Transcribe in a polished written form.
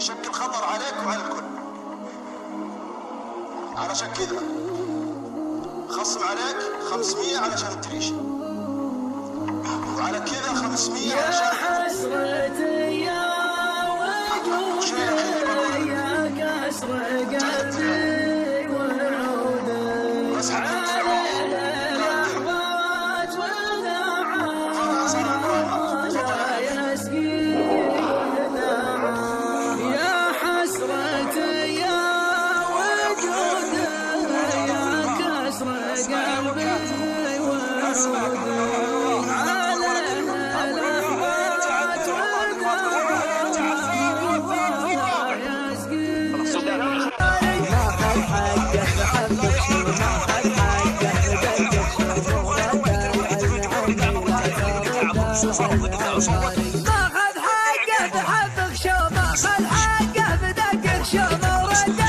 يشكل خطر عليك وعلى الكل. علشان كذا خصم عليك 500 علشان التريش، وعلى كذا 500 علشان حسرتي يا وجودي يا كسر قلبي وعودي علينا لحظات ودعاء لا يسقينا. يا حسرتي يا وجودي يا كسر قلبي وعودي ماخذ حقه بحبك شو، ماخذ حقه بدقك شو، ورد